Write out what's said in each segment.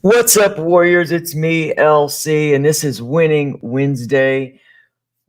What's up, Warriors? It's me, LC, and this is Winning Wednesday.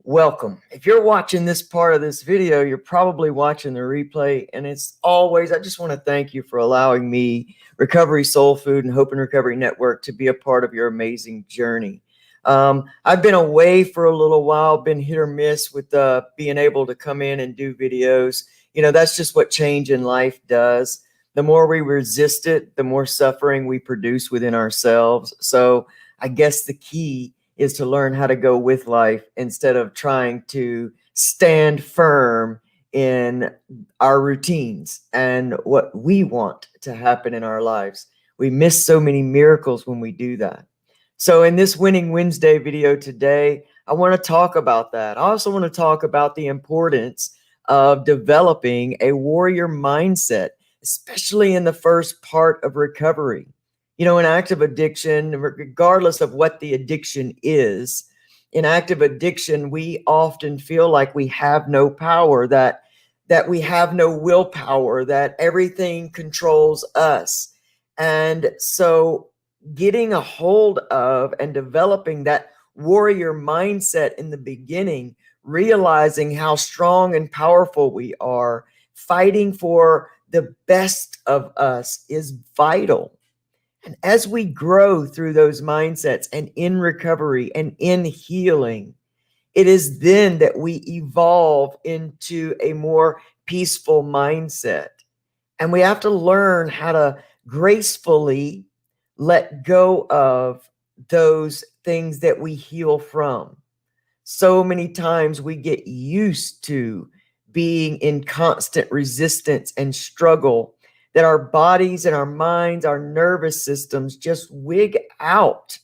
Welcome. If you're watching this part of this video, you're probably watching the replay. And it's always, I just want to thank you for allowing me, Recovery Soul Food and Hope and Recovery Network, to be a part of your amazing journey. I've been away for a little while, been hit or miss with being able to come in and do videos. You know, that's just what change in life does. The more we resist it, the more suffering we produce within ourselves. So I guess the key is to learn how to go with life instead of trying to stand firm in our routines and what we want to happen in our lives. We miss so many miracles when we do that. So in this Winning Wednesday video today, I want to talk about that. I also want to talk about the importance of developing a warrior mindset, especially in the first part of recovery. You know, in active addiction, regardless of what the addiction is, in active addiction, we often feel like we have no power, that we have no willpower, that everything controls us. And so getting a hold of and developing that warrior mindset in the beginning, realizing how strong and powerful we are, fighting for the best of us is vital. And as we grow through those mindsets and in recovery and in healing, it is then that we evolve into a more peaceful mindset. And we have to learn how to gracefully let go of those things that we heal from. So many times we get used to being in constant resistance and struggle that our bodies and our minds, our nervous systems just wig out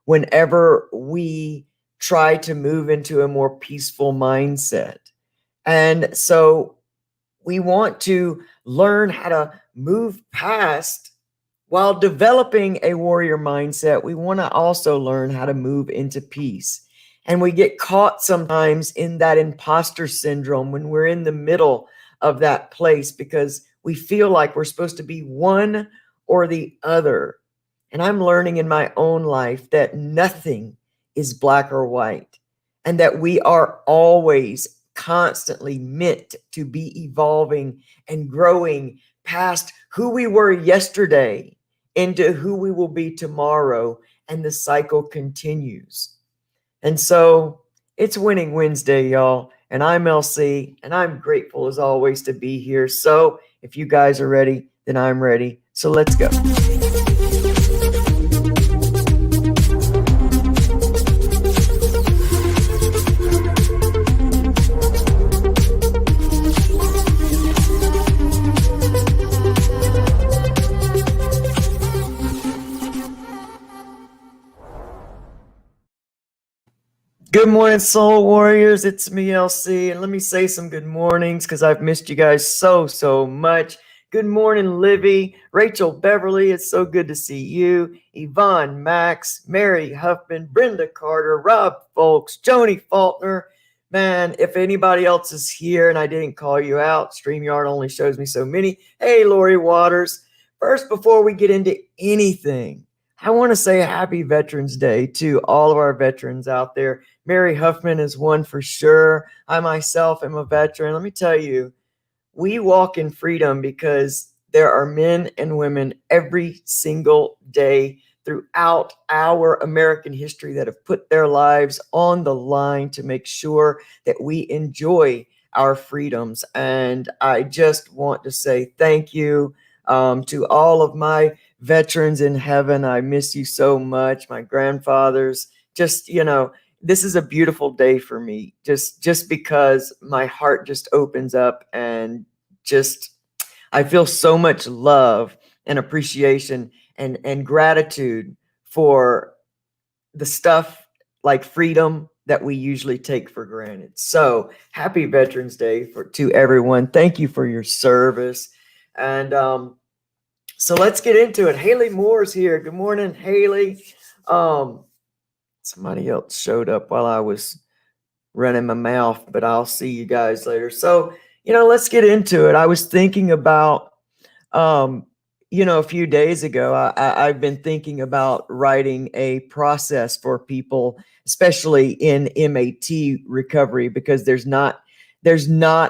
whenever we try to move into a more peaceful mindset. And so we want to learn how to move past. While developing a warrior mindset, we want to also learn how to move into peace. And we get caught sometimes in that imposter syndrome when we're in the middle of that place because we feel like we're supposed to be one or the other. And I'm learning in my own life that nothing is black or white, and that we are always constantly meant to be evolving and growing past who we were yesterday into who we will be tomorrow, and the cycle continues. And so it's Winning Wednesday, y'all. And I'm LC, and I'm grateful as always to be here. So if you guys are ready, then I'm ready. So let's go. Good morning, Soul Warriors. It's me, LC. And let me say some good mornings because I've missed you guys so much. Good morning, Livy, Rachel Beverly. It's so good to see you. Yvonne Max, Mary Huffman, Brenda Carter, Rob Folks, Joni Faulkner. Man, if anybody else is here and I didn't call you out, StreamYard only shows me so many. Hey, Lori Waters. First, before we get into anything, I want to say happy Veterans Day to all of our veterans out there. Mary Huffman is one for sure. I myself am a veteran. Let me tell you, we walk in freedom because there are men and women every single day throughout our American history that have put their lives on the line to make sure that we enjoy our freedoms. And I just want to say thank you to all of my veterans in heaven. I miss you so much. My grandfathers, just, you know, this is a beautiful day for me, just because my heart just opens up and just, I feel so much love and appreciation and gratitude for the stuff like freedom that we usually take for granted. So happy Veterans Day to everyone. Thank you for your service. And so let's get into it. Haley Moore's here. Good morning, Haley. Somebody else showed up while I was running my mouth, but I'll see you guys later. So, you know, let's get into it. I was thinking about A few days ago, I've been thinking about writing a process for people, especially in MAT recovery, because there's not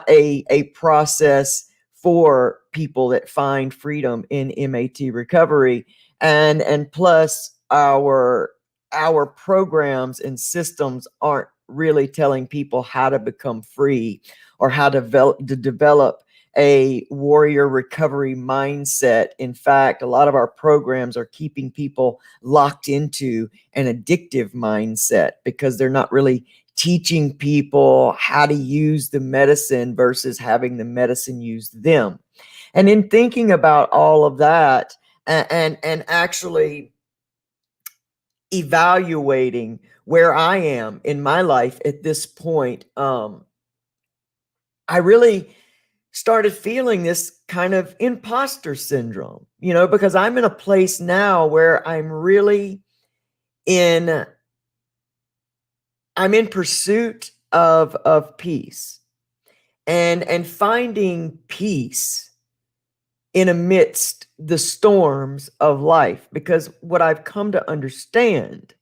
a process for people that find freedom in MAT recovery, and plus our programs and systems aren't really telling people how to become free or how to develop a warrior recovery mindset. In fact, a lot of our programs are keeping people locked into an addictive mindset because they're not really teaching people how to use the medicine versus having the medicine use them. And in thinking about all of that, and actually evaluating where I am in my life at this point, I really started feeling this kind of imposter syndrome, because I'm in a place now where in I'm in pursuit of peace, and finding peace in amidst the storms of life. Because what I've come to understand,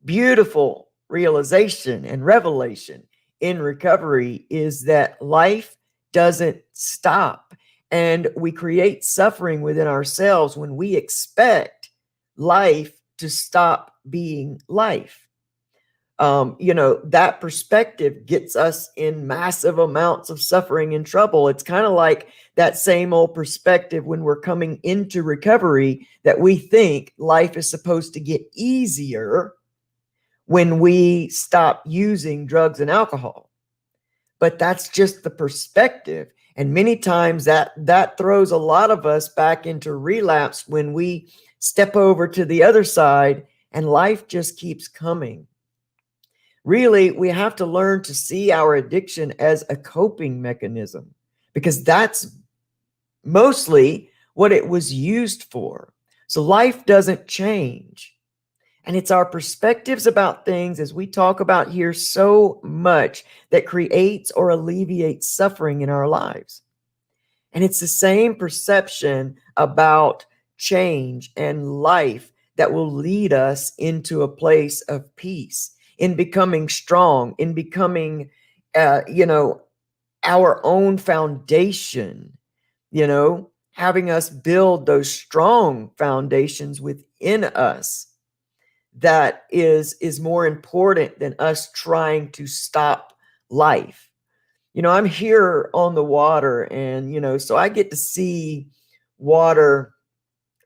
beautiful realization and revelation in recovery, is that life doesn't stop. And we create suffering within ourselves when we expect life to stop being life. That perspective gets us in massive amounts of suffering and trouble. It's kind of like that same old perspective when we're coming into recovery, that we think life is supposed to get easier when we stop using drugs and alcohol. But that's just the perspective. And many times that throws a lot of us back into relapse when we step over to the other side and life just keeps coming. Really, we have to learn to see our addiction as a coping mechanism, because that's mostly what it was used for. So life doesn't change. And it's our perspectives about things, as we talk about here so much, that creates or alleviates suffering in our lives. And it's the same perception about change and life that will lead us into a place of peace, in becoming strong, in becoming, our own foundation, having us build those strong foundations within us. That is more important than us trying to stop life. I'm here on the water, and so I get to see water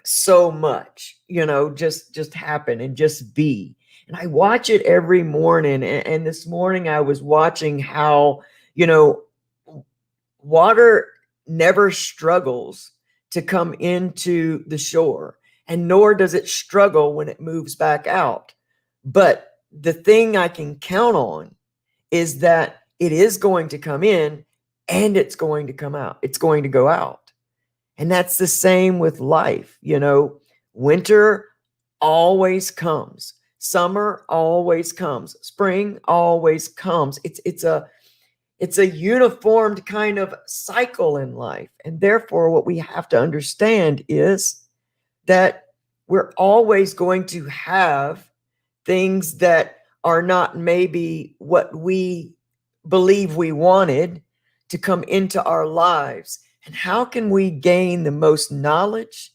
so much, just happen and just be. And I watch it every morning. And this morning I was watching how, water never struggles to come into the shore, and nor does it struggle when it moves back out. But the thing I can count on is that it is going to come in and it's going to come out. It's going to go out. And that's the same with life. Winter always comes. Summer always comes. Spring always comes. It's a uniformed kind of cycle in life. And therefore, what we have to understand is that we're always going to have things that are not maybe what we believe we wanted to come into our lives. And how can we gain the most knowledge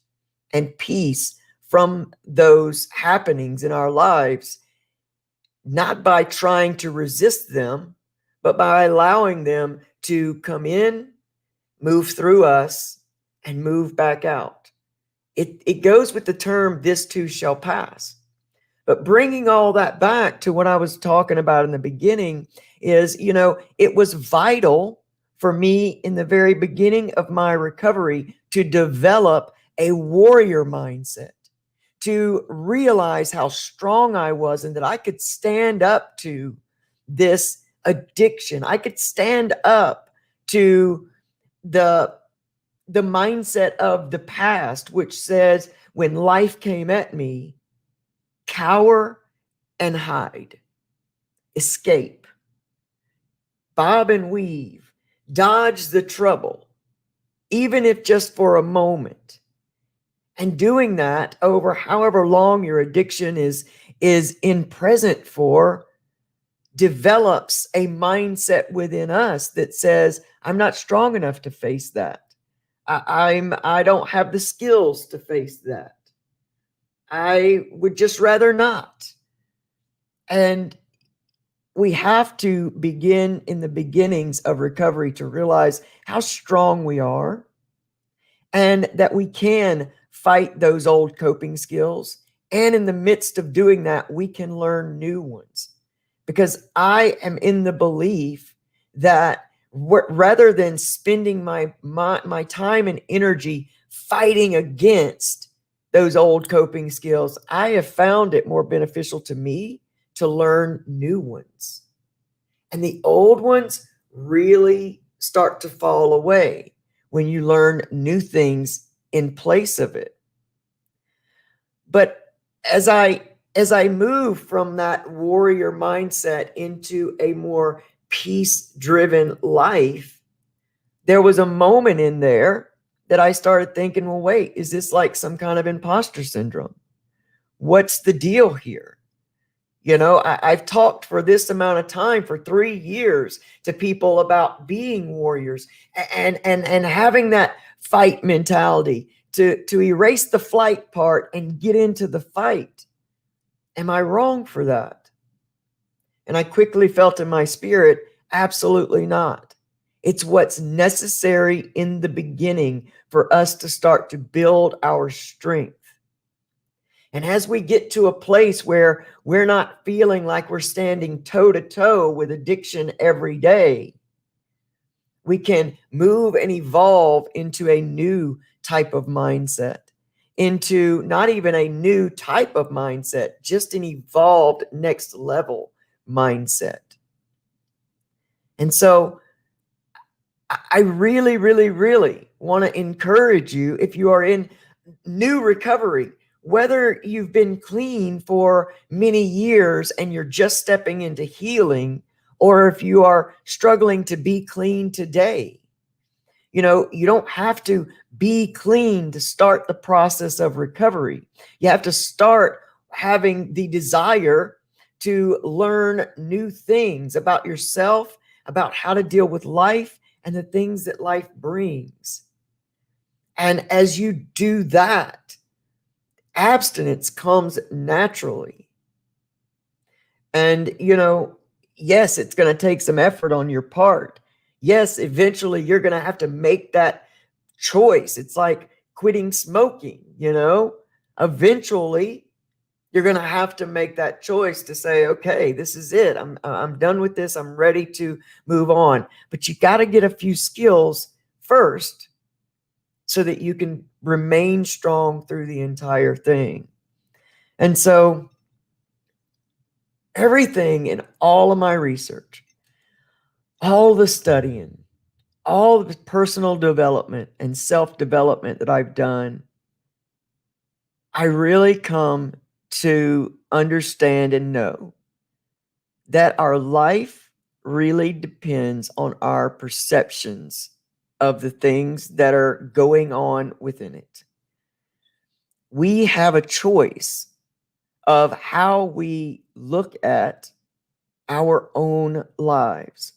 and peace from those happenings in our lives? Not by trying to resist them, but by allowing them to come in, move through us, and move back out. It goes with the term, this too shall pass. But bringing all that back to what I was talking about in the beginning is, it was vital for me in the very beginning of my recovery to develop a warrior mindset, to realize how strong I was and that I could stand up to this addiction. I could stand up to the mindset of the past, which says, when life came at me, cower and hide, escape, bob and weave, dodge the trouble, even if just for a moment. And doing that over however long your addiction is in present for develops a mindset within us that says, I'm not strong enough to face that. I don't have the skills to face that. I would just rather not. And we have to begin in the beginnings of recovery to realize how strong we are and that we can fight those old coping skills. And in the midst of doing that, we can learn new ones. Because I am in the belief that rather than spending my time and energy fighting against those old coping skills, I have found it more beneficial to me to learn new ones. And the old ones really start to fall away when you learn new things in place of it. But as I move from that warrior mindset into a more peace-driven life, there was a moment in there that I started thinking, well, wait, is this like some kind of imposter syndrome? What's the deal here? You know, I've talked for this amount of time, for 3 years, to people about being warriors and having that fight mentality to erase the flight part and get into the fight. Am I wrong for that? And I quickly felt in my spirit, absolutely not. It's what's necessary in the beginning for us to start to build our strength. And as we get to a place where we're not feeling like we're standing toe to toe with addiction every day, we can move and evolve into a new type of mindset, into not even a new type of mindset, just an evolved next level mindset. And so I really, really, really want to encourage you, if you are in new recovery, whether you've been clean for many years and you're just stepping into healing, or if you are struggling to be clean today. You know, you don't have to be clean to start the process of recovery. You have to start having the desire to learn new things about yourself, about how to deal with life and the things that life brings. And as you do that, abstinence comes naturally. And, you know, yes, it's going to take some effort on your part. Yes, eventually you're going to have to make that choice. It's like quitting smoking, you know. Eventually, you're going to have to make that choice to say, okay, this is it. I'm done with this. I'm ready to move on. But you got to get a few skills first so that you can remain strong through the entire thing. And so everything in all of my research, all the studying, all the personal development and self-development that I've done, I really come to understand and know that our life really depends on our perceptions of the things that are going on within it. We have a choice of how we look at our own lives.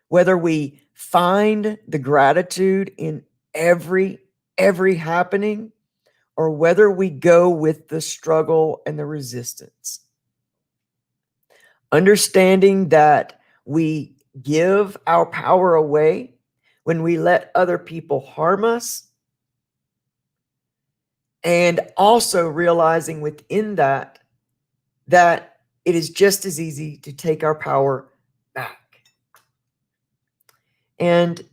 Whether we find the gratitude in every happening, or whether we go with the struggle and the resistance. Understanding that we give our power away when we let other people harm us, and also realizing within that it is just as easy to take our power back. And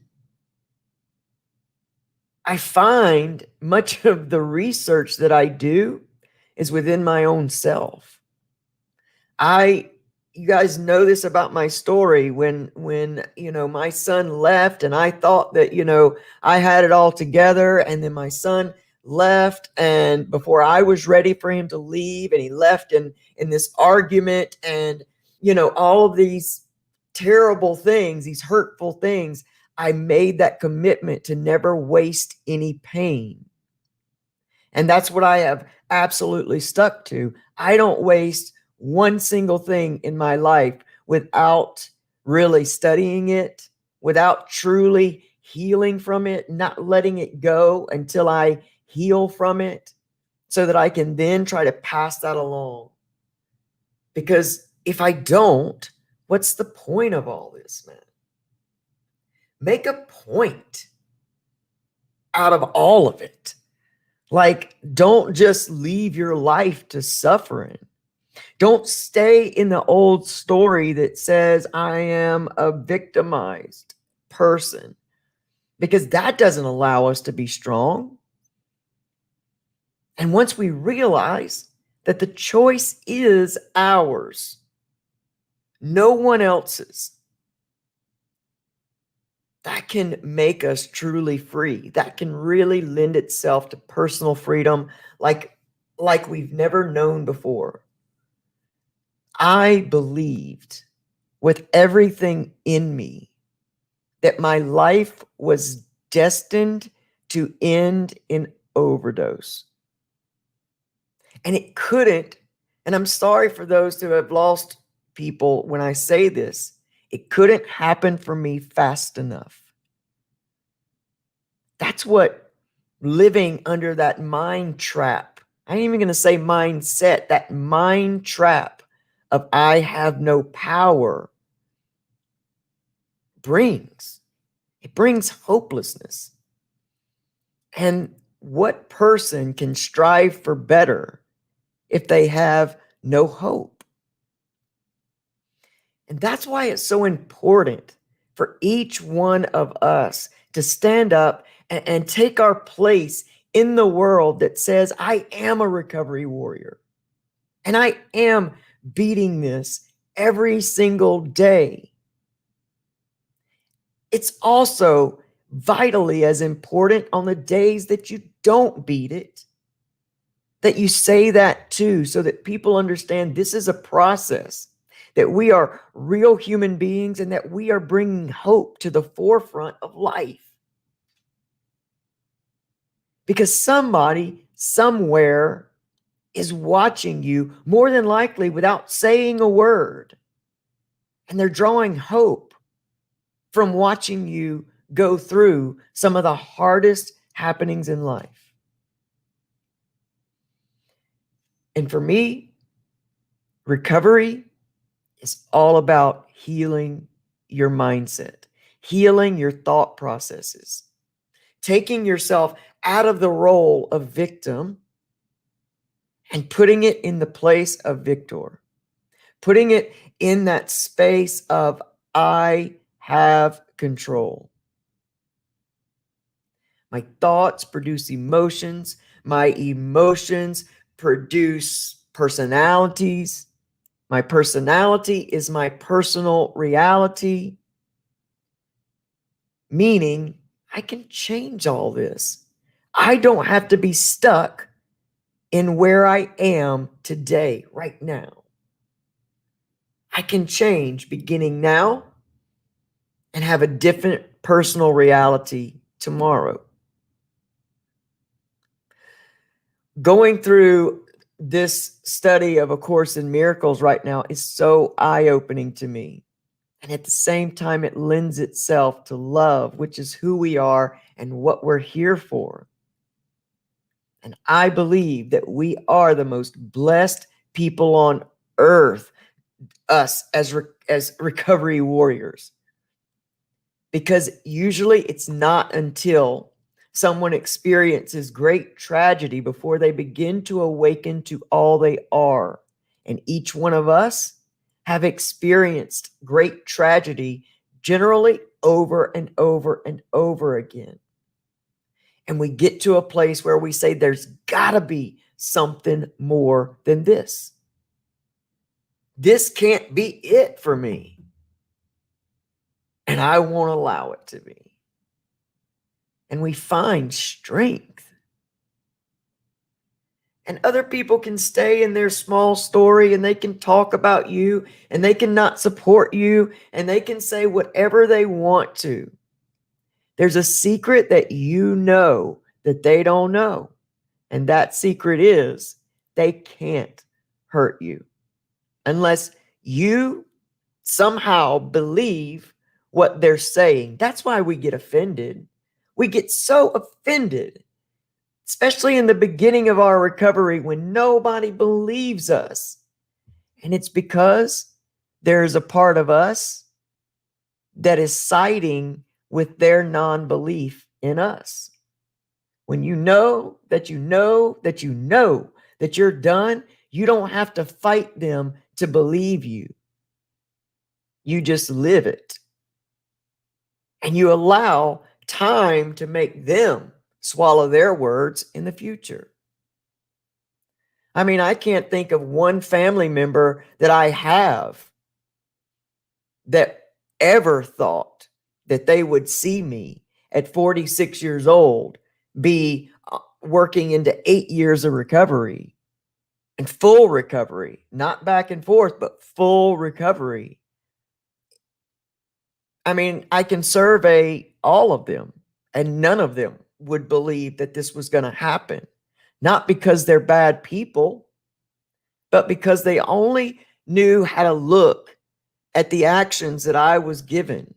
I find much of the research that I do is within my own self. You guys know this about my story, when you know, my son left and I thought that, you know, I had it all together, and then my son left, and before I was ready for him to leave, and he left in this argument, and, you know, all of these terrible things, these hurtful things, I made that commitment to never waste any pain. And that's what I have absolutely stuck to. I don't waste one single thing in my life without really studying it, without truly healing from it, not letting it go until I heal from it so that I can then try to pass that along. Because if I don't, what's the point of all this, man? Make a point out of all of it. Like, don't just leave your life to suffering. Don't stay in the old story that says, I am a victimized person, because that doesn't allow us to be strong. And once we realize that the choice is ours, no one else's, that can make us truly free. That can really lend itself to personal freedom like we've never known before. I believed with everything in me that my life was destined to end in overdose. And it couldn't. And I'm sorry for those who have lost people when I say this. It couldn't happen for me fast enough. That's what living under that mind trap, I ain't even going to say mindset, that mind trap of I have no power brings. It brings hopelessness. And what person can strive for better if they have no hope? And that's why it's so important for each one of us to stand up and take our place in the world that says, I am a recovery warrior. And I am beating this every single day. It's also vitally as important on the days that you don't beat it, that you say that too, so that people understand this is a process, that we are real human beings and that we are bringing hope to the forefront of life. Because somebody somewhere is watching you, more than likely without saying a word. And they're drawing hope from watching you go through some of the hardest happenings in life. And for me, recovery is all about healing your mindset, healing your thought processes, taking yourself out of the role of victim and putting it in the place of victor, putting it in that space of I have control. My thoughts produce emotions. My emotions produce personalities. My personality is my personal reality. Meaning, I can change all this. I don't have to be stuck in where I am today, right now. I can change beginning now and have a different personal reality tomorrow. Going through this study of A Course in Miracles right now is so eye-opening to me. And at the same time, it lends itself to love, which is who we are and what we're here for. And I believe that we are the most blessed people on earth, us as recovery warriors. Because usually it's not until someone experiences great tragedy before they begin to awaken to all they are. And each one of us have experienced great tragedy generally over and over and over again. And we get to a place where we say, there's got to be something more than this. This can't be it for me. And I won't allow it to be. And we find strength. And other people can stay in their small story and they can talk about you and they can not support you and they can say whatever they want to. There's a secret that you know that they don't know. And that secret is they can't hurt you unless you somehow believe what they're saying. That's why we get offended. We get so offended, especially in the beginning of our recovery when nobody believes us. And it's because there's a part of us that is siding with their non-belief in us. When you know that you know that you know that you're done, you don't have to fight them to believe you. You just live it. And you allow time to make them swallow their words in the future. I mean, I can't think of one family member that I have that ever thought that they would see me at 46 years old be working into 8 years of recovery and full recovery, not back and forth, but full recovery. I mean, I can survey all of them, and none of them would believe that this was going to happen. Not because they're bad people, but because they only knew how to look at the actions that I was given.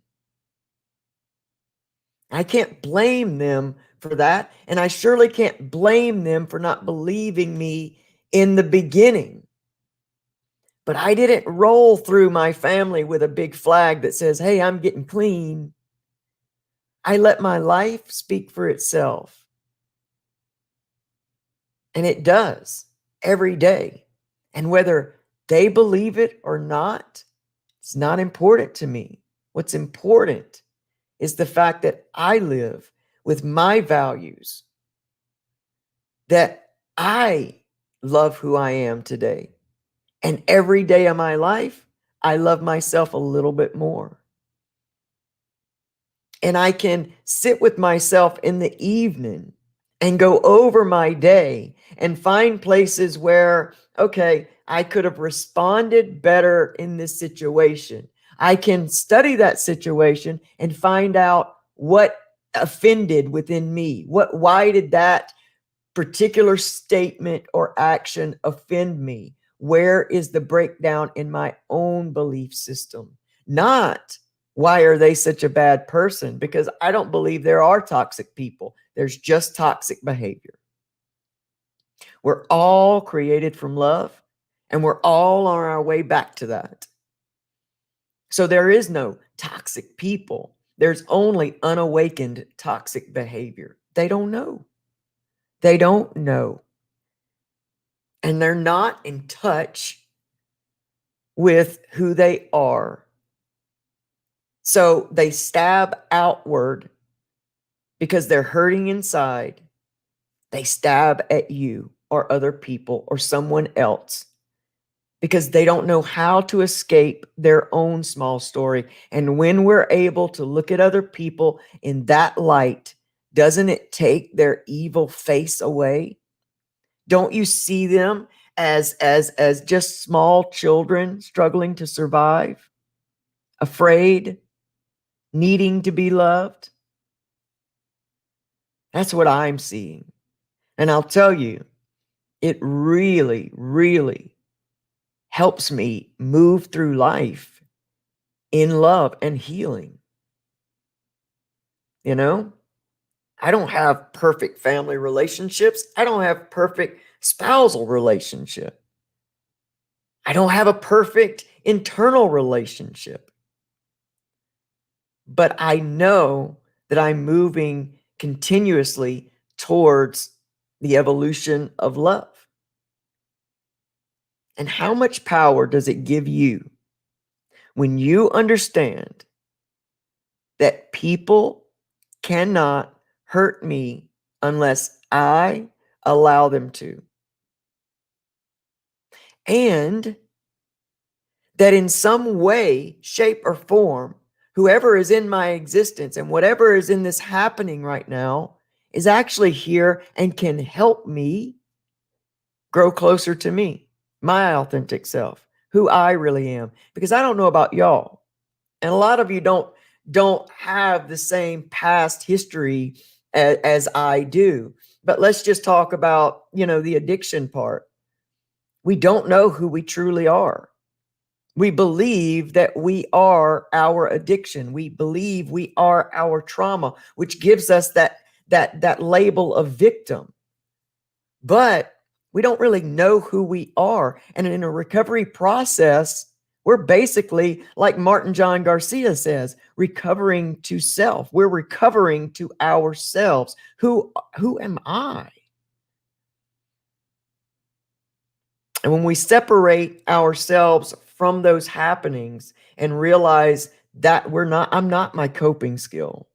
I can't blame them for that, and I surely can't blame them for not believing me in the beginning. But I didn't roll through my family with a big flag that says, hey, I'm getting clean. I let my life speak for itself. And it does every day. And whether they believe it or not, it's not important to me. What's important is the fact that I live with my values, that I love who I am today. And every day of my life, I love myself a little bit more. And I can sit with myself in the evening and go over my day and find places where, okay, I could have responded better in this situation. I can study that situation and find out what offended within me. Why did that particular statement or action offend me? Where is the breakdown in my own belief system? Not why are they such a bad person? Because I don't believe there are toxic people. There's just toxic behavior. We're all created from love, and we're all on our way back to that. So there is no toxic people. There's only unawakened toxic behavior. They don't know. They don't know. And they're not in touch with who they are. So they stab outward because they're hurting inside. They stab at you or other people or someone else because they don't know how to escape their own small story. And when we're able to look at other people in that light, doesn't it take their evil face away? Don't you see them as just small children struggling to survive, afraid, needing to be loved? That's what I'm seeing. And I'll tell you, it really, really helps me move through life in love and healing. You know, I don't have perfect family relationships. I don't have perfect spousal relationship. I don't have a perfect internal relationship. But I know that I'm moving continuously towards the evolution of love. And how much power does it give you when you understand that people cannot hurt me unless I allow them to? And that in some way, shape, or form, whoever is in my existence and whatever is in this happening right now is actually here and can help me grow closer to me, my authentic self, who I really am. Because I don't know about y'all, and a lot of you don't have the same past history as I do. But let's just talk about, the addiction part. We don't know who we truly are. We believe that we are our addiction. We believe we are our trauma, which gives us that label of victim. But we don't really know who we are. And in a recovery process, we're basically, like Martin John Garcia says, recovering to self. We're recovering to ourselves. Who am I? And when we separate ourselves from those happenings and realize that I'm not my coping skill.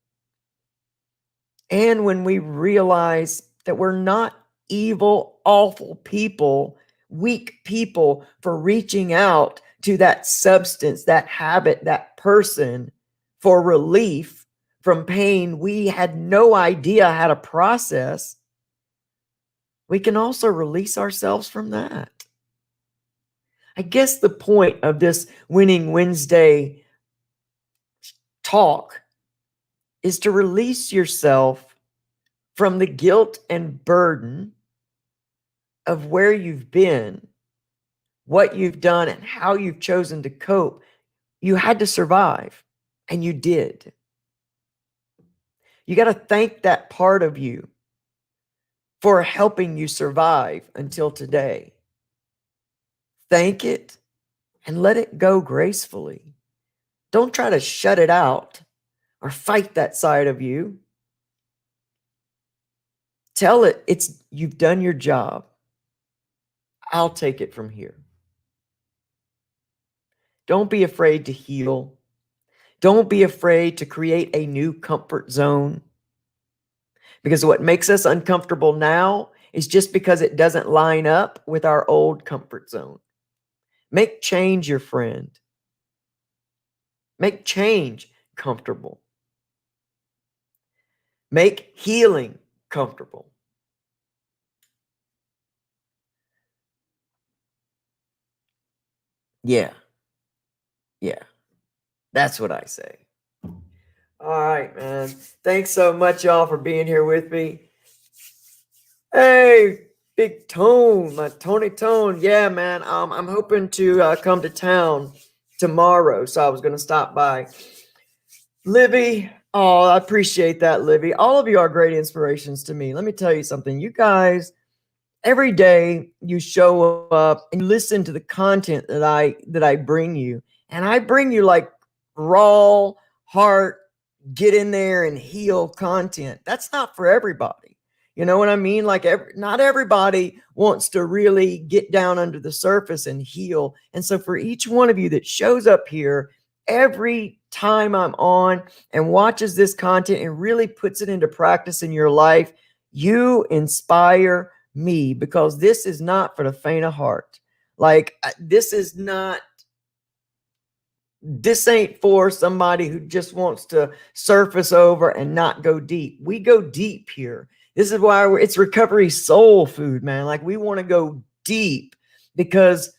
And when we realize that we're not evil, awful people, weak people for reaching out to that substance, that habit, that person for relief from pain we had no idea how to process, we can also release ourselves from that. I guess the point of this Winning Wednesday talk is to release yourself from the guilt and burden of where you've been, what you've done, and how you've chosen to cope. You had to survive, and you did. You got to thank that part of you for helping you survive until today. Thank it and let it go gracefully. Don't try to shut it out or fight that side of you. Tell it you've done your job. I'll take it from here. Don't be afraid to heal. Don't be afraid to create a new comfort zone. Because what makes us uncomfortable now is just because it doesn't line up with our old comfort zone. Make change your friend. Make change comfortable. Make healing comfortable. Yeah. That's what I say. All right, man. Thanks so much, y'all, for being here with me. Hey, Big Tone, my Tony Tone. Yeah, man. I'm hoping to come to town tomorrow, so I was going to stop by. Livy, oh, I appreciate that, Livy. All of you are great inspirations to me. Let me tell you something. You guys, every day you show up and listen to the content that I bring you, and I bring you like raw heart, get in there and heal content. That's not for everybody. You know what I mean? Like not everybody wants to really get down under the surface and heal. And so for each one of you that shows up here every time I'm on and watches this content and really puts it into practice in your life, you inspire me, because this is not for the faint of heart. Like this ain't for somebody who just wants to surface over and not go deep. We go deep here. This is why it's recovery soul food, man. Like we want to go deep because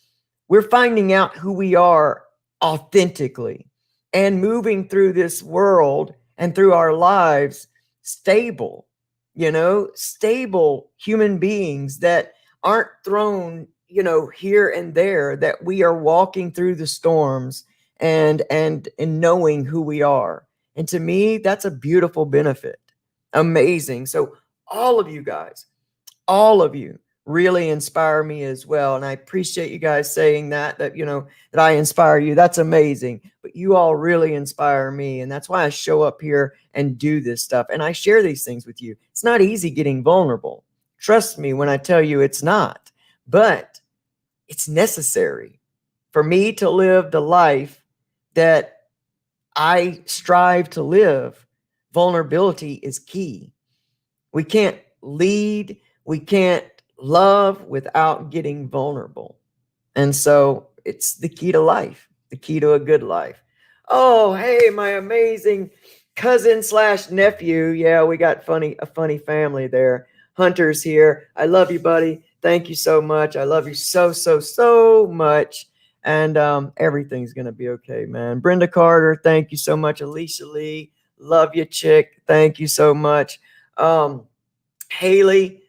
we're finding out who we are authentically and moving through this world and through our lives stable, stable human beings that aren't thrown, here and there, that we are walking through the storms and knowing who we are. And to me, that's a beautiful benefit. Amazing. So all of you guys, all of you really inspire me as well. And I appreciate you guys saying that I inspire you. That's amazing. But you all really inspire me. And that's why I show up here and do this stuff. And I share these things with you. It's not easy getting vulnerable. Trust me when I tell you it's not. But it's necessary for me to live the life that I strive to live. Vulnerability is key. We can't lead, we can't love without getting vulnerable. And so it's the key to life, the key to a good life. Oh, hey, my amazing cousin / nephew. Yeah, we got a funny family there. Hunter's here. I love you, buddy. Thank you so much. I love you so much. And everything's going to be okay, man. Brenda Carter, thank you so much. Alicia Lee, love you, chick. Thank you so much. Haley,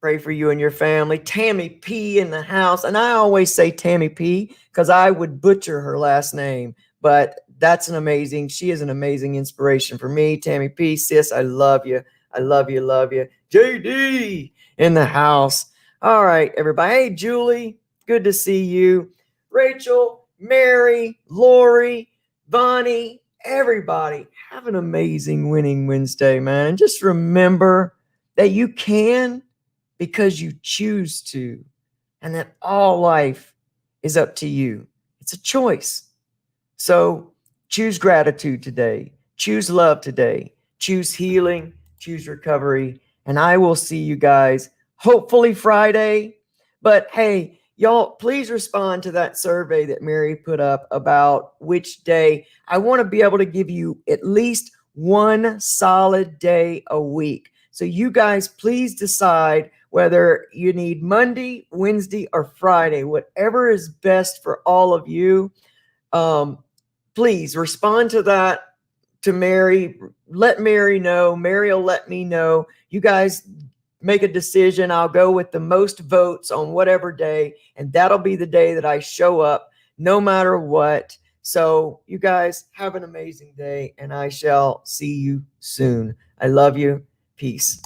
Pray for you and your family. Tammy P in the house. And I always say Tammy P because I would butcher her last name. But that's she is an amazing inspiration for me. Tammy P, sis, I love you. I love you, love you. JD in the house. All right, everybody. Hey, Julie, good to see you. Rachel, Mary, Lori, Bonnie, everybody, have an amazing winning Wednesday, man. And just remember that you can because you choose to, and that all life is up to you. It's a choice. So choose gratitude today. Choose love today. Choose healing. Choose recovery. And I will see you guys hopefully Friday. But hey, y'all, please respond to that survey that Mary put up about which day. I want to be able to give you at least one solid day a week. So you guys, please decide whether you need Monday, Wednesday, or Friday, whatever is best for all of you. Please respond to that, to Mary. Let Mary know. Mary will let me know. You guys make a decision. I'll go with the most votes on whatever day, and that'll be the day that I show up no matter what. So you guys have an amazing day, and I shall see you soon. I love you. Peace.